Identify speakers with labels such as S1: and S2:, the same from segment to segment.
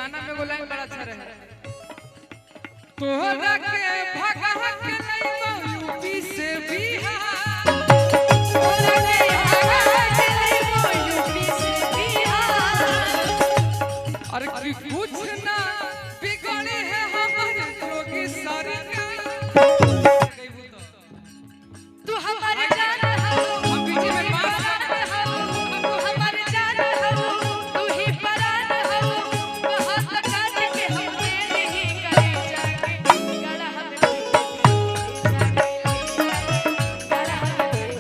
S1: गाना में वो लाइन बड़ा अच्छा रहे। तोहरा के भगा के लइबो यूपी से बिहार, तोहरा के भगा के लइबो यूपी से बिहार। अरे कि कुछ ना बिगड़े है हमारे जोगी सरकार।
S2: तू हमारे जान हो,
S1: हम पीछे में बात
S2: तू हमारे जान हो, तू ही परान हो। बहुत काट के हमने नहीं करे जाके गड़ा हम गड़ा हम जाके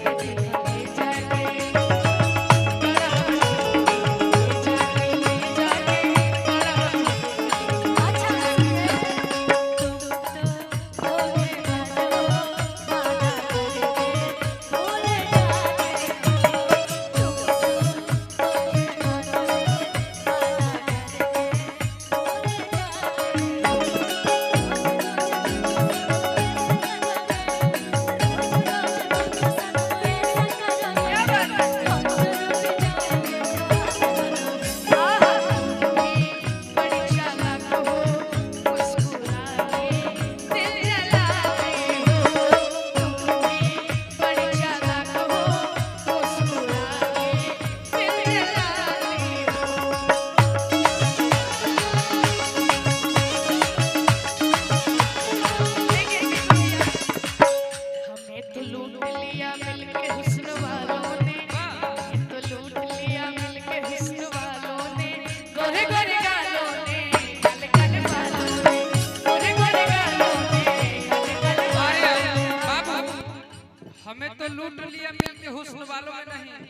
S1: हमें तो लूट लिया मिल के हुस्न वालों में नहीं।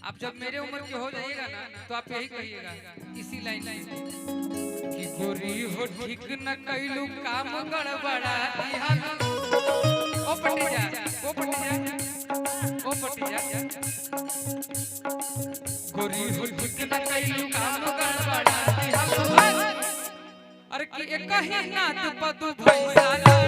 S1: आप जब मेरे उम्र के हो जाइएगा ना तो आप यही कहिएगा इसी लाइन से कि गोरी हो ठीक न कैलू काम गड़बड़ा दिहल। ओ पटिया ओ पटिया ओ पटिया गोरी हो ठीक न कैलू काम गड़बड़ा दिहल। अरे कि एक ही नात पदु भैसा लड़ा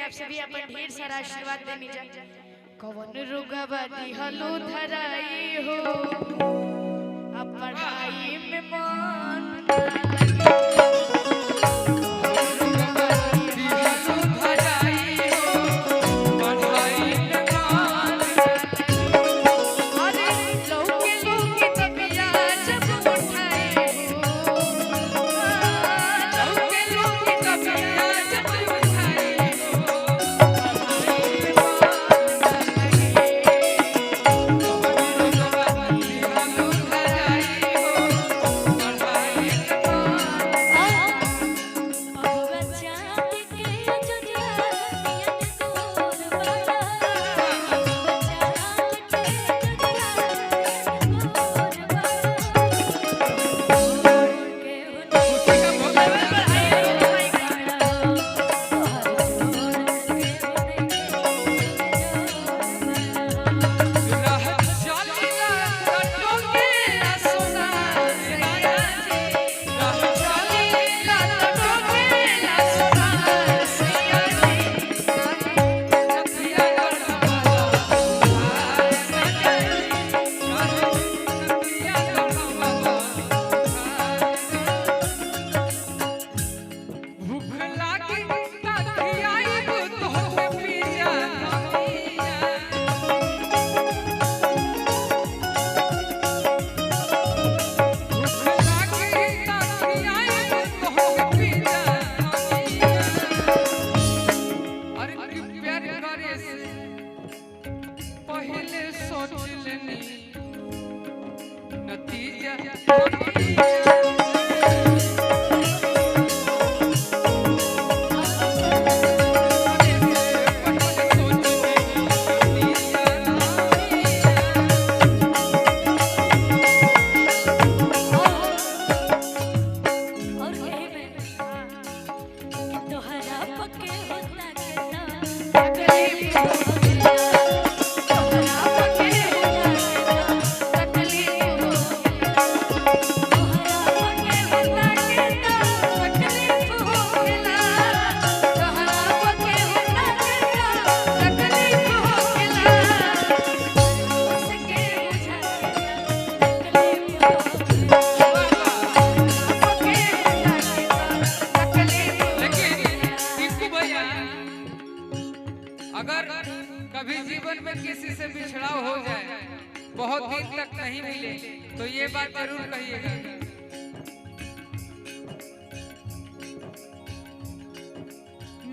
S2: आप सभी अपन ढेर सारा आशीर्वाद देनी जा। कवन रुगवा दिहलो धराई हो, अब पढ़ाई में मन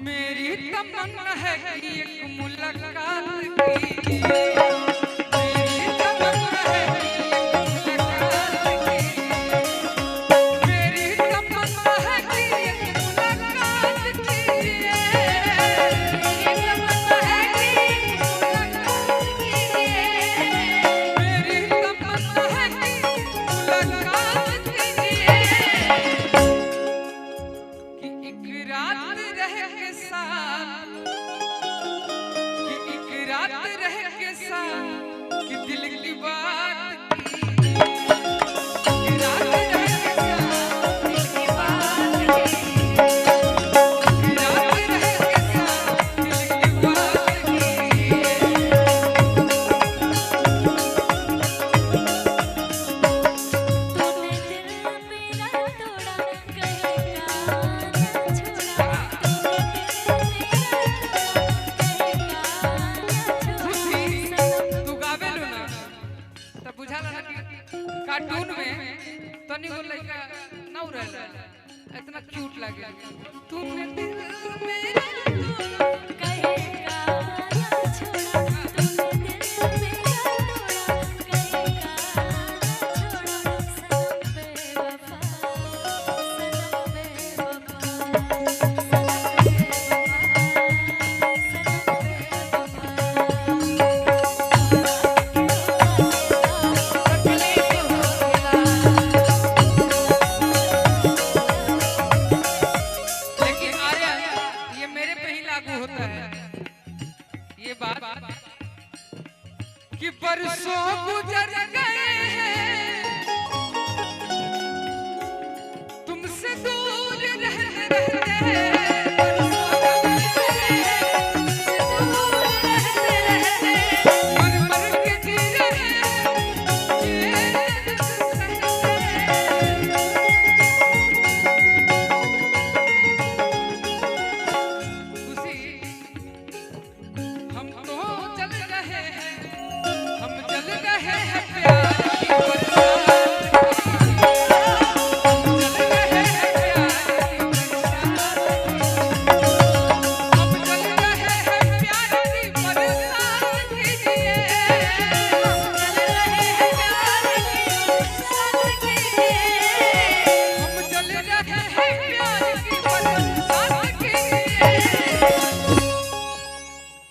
S1: मेरी तमन्ना है कि एक मुलाकात कीजिए, मेरी तमन्ना है कि एक मुलाकात कीजिए, मेरी तमन्ना है कि एक मुलाकात कीजिए, मेरी तमन्ना है कि एक मुलाकात कीजिए, मेरी तमन्ना है कि मुलाकात कीजिए, कि एक रात रह के साथ, कि एक रात रह के साथ, कि दिल की बात कीजिए, कि रात रह के साथ, दिल की बात कीजिए, कि रात रह के साथ, दिल की बात कीजिए।
S3: तूने दिल मेरा तोड़ा कहेगा ना छोड़ा, तूने दिल मेरा तोड़ा कहेगा ना
S1: खुशी
S3: छोड़ा।
S1: तू गावेलू ना तब बुझाला ना कि कार्टून में तनी गो लइका ना उड़ेला इतना क्यूट लागे। तूने दिल मेरा तोड़ा
S3: कहेगा ना छोड़ा, तूने दिल मेरा तोड़ा कहेगा ना छोड़ा। सनम बेवफा, सनम बेवफा,
S1: लेकिन आर्या ये मेरे पे ही लागू होता है ये बात कि बरसों गुजर गए हैं तुमसे दूर रहते रहते, बरसों गुजर गए हैं, तुमसे दूर रहते रहते, मर मर के जी रहे हैं, ये खुशी हम तो जल रहे हैं, हम जल रहे हैं प्यार की बरसात कीजिए, हम जल रहे हैं प्यार की बरसात कीजिए, हम जल रहे हैं प्यार की बरसात कीजिए, हम जल रहे हैं प्यार की बरसात कीजिए, हम जल रहे हैं प्यार की बरसात कीजिए।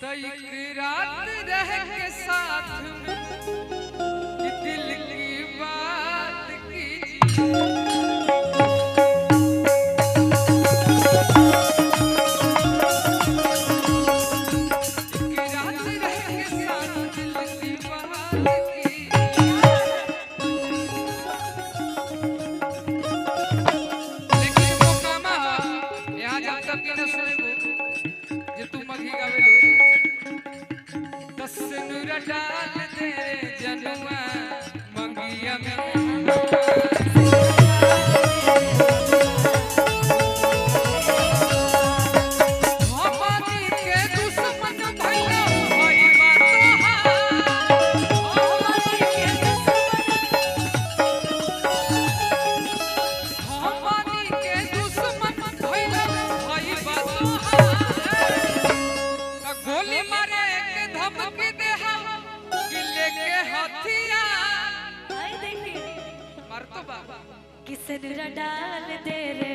S1: तो एक रात रह के साथ में कि दिल की बात कीजिए, एक रात रह के साथ दिल की बात कीजिए। लेकिन वो कामा यहाँ जब तक की न सुनेगो जे तू मघी गावेलो दस नूर डाल दे रे जनुआ मंगिया में, हमारी के दुश्मन भइलो होई बात हमारी के हमारी के दुश्मन भइलो होई बात गोली मारे के धमकी दे हम कि लेके हथियार
S3: आई देखिए
S1: मार तो बाबा
S3: किसन डाल दे रे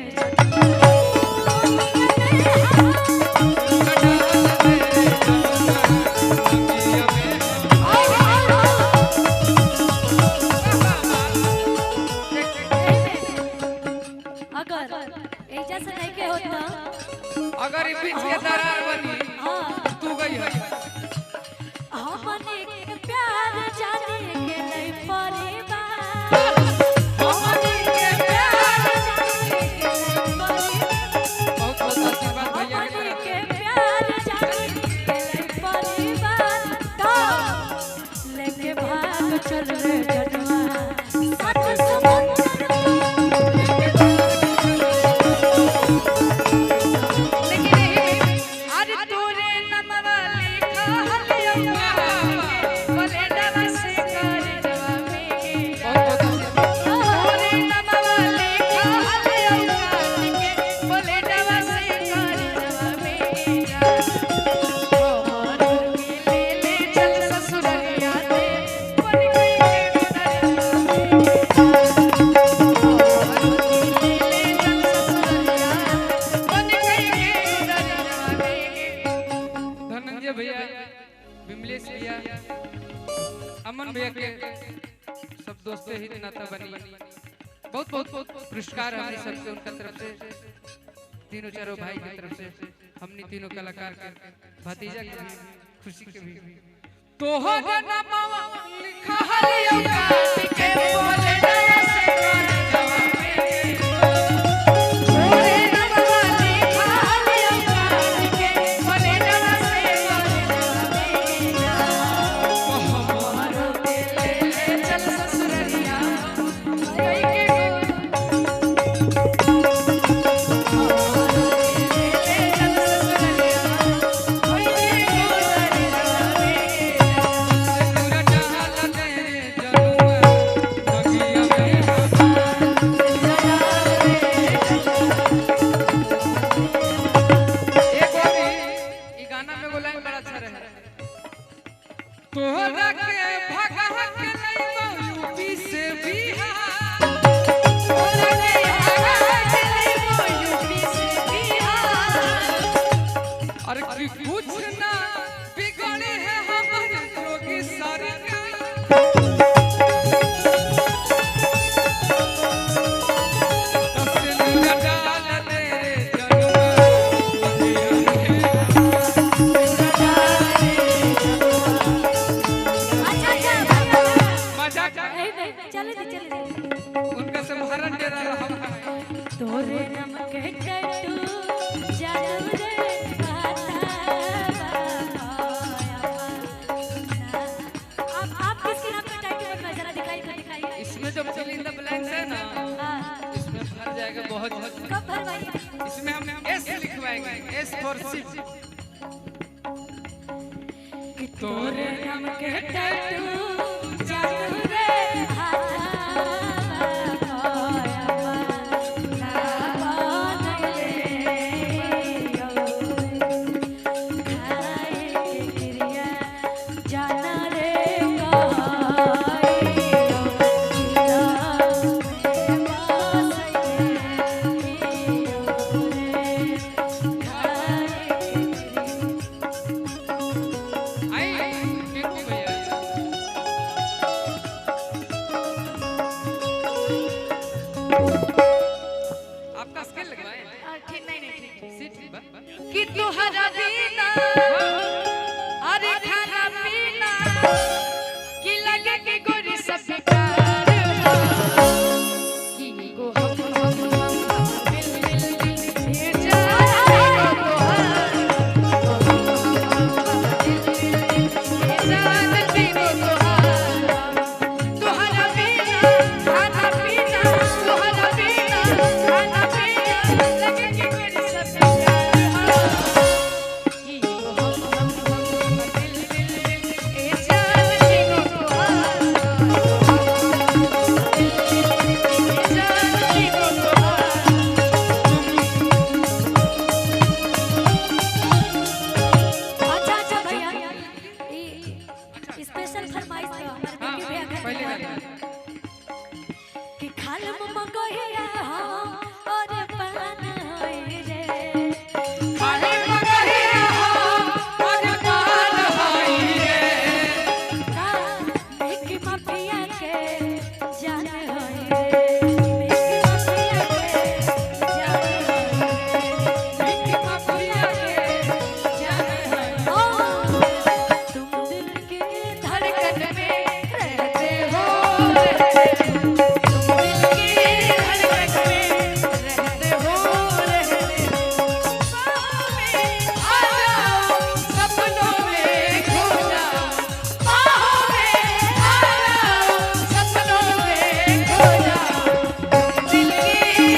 S3: अगर एजा से नहीं के होता
S1: अगर ई बीच के दरार बनी
S3: हाँ
S1: तू गई है
S3: हमने के प्यार जाने के नहीं परिवार, हमने के प्यार जाने के नहीं परिवार,
S1: बहुत बहुत आशीर्वाद भैया के
S3: हमने
S1: तरफ
S3: के प्यार जाने के नहीं परिवार। तो लेके भाग चल रे जनुआ साथ समुंदर
S2: लेकिन अरे तोरे नमवा लिखा हलिया
S1: नाता बनी। बहुत बहुत पुरस्कार हमने सबसे उनका तरफ से, तीनों चारों भाई की तरफ से, हमने तीनों कलाकार के भतीजा के भी खुशी के भी। तो हो नामवा लिखा हलियो काट के बोले नया से कर जवाब में।
S2: तोरे नामवा लिखा हलियो काट के बोले नया से कर जवाब में। हमारो के ले चल ससुररिया कई के
S1: तोहरा के भगा के लइबा यूपी से बिहार।
S2: तोरा के भगा के लइबो यूपी से बिहार।
S1: अरे कि कुछ ना बिगड़े है हमारे जोगी सरकार। तस्वीर डाल दे जनुआ
S3: चले दी
S1: उनका से भारत दे रहा हम।
S3: तोरे नम के टटू जादू रे आप किसके नाम पे टैटू बनवा जरा दिखाइए।
S1: इसमें जो फिल इन द ब्लैंक्स है ना, इसमें भर जाएगा बहुत।
S3: कब भरवाइए?
S1: इसमें हम एस लिखवाएंगे, एस फॉर शिव।
S3: कि तोरे नम के टटू जादू रे
S1: आपका स्किल लगवाए
S2: ठीक नहीं ठीक
S1: सीट
S2: कि तुहरा बिना अरे खाना पीना कि लगे कि गोरी सब बेकार कि को हम बिल बिल ये जाने को जानती को तुहरा बिना खाना पीना तुहरा बिना खाना पीना लगे कि गोरी सब
S3: स्पेशल फरमाइश तो हमारे बेटी भैया घर
S1: पहले
S3: में
S1: गाना।
S3: कि खाल मम्मा कहिया और पान होई रे
S1: खाली मगहिया हो और पान होई रे।
S3: का मिकी माफिया के जान होई रे मिकी माफिया के जान होई रे मिकी माफिया के जान होई तुम दिल के
S2: धड़कन में रहते हो रहते हो तुम दिल की धड़कन में रहते हो बाहों में आ जाओ सपनों में खो जाओ बाहों में आ जाओ सपनों में खो जाओ तुम दिल की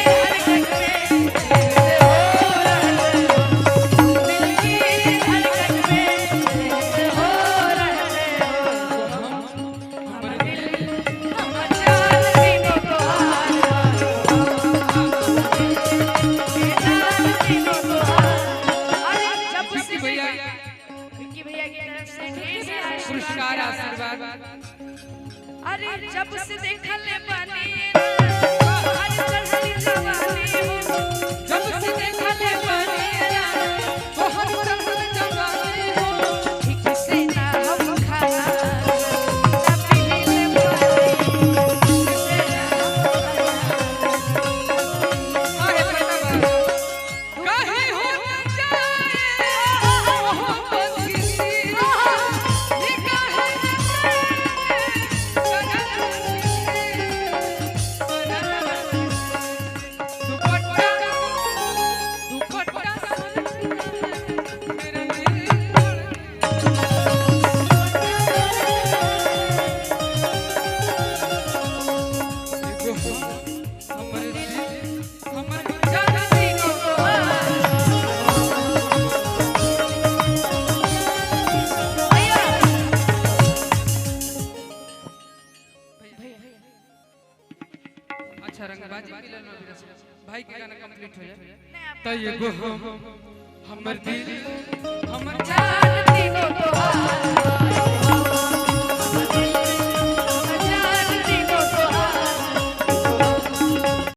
S2: धड़कन में रहते हो तुम दिल की धड़कन में रहते हो
S1: भैया पुरस्कार आशीर्वाद।
S2: अरे जब से देखले बानी हर चढ़ली जवानी हो
S1: जब से देखले बनी तो हम चढ़ल जवानी हो।
S2: ठीक से ना हम खाना ना पीले पानी ठीक से
S1: मिलन में भी रस भाई के गाना कंप्लीट हो जाए
S2: नहीं, आप-
S1: त एगो हमर दिल हमर
S2: चांद तीनों तोहार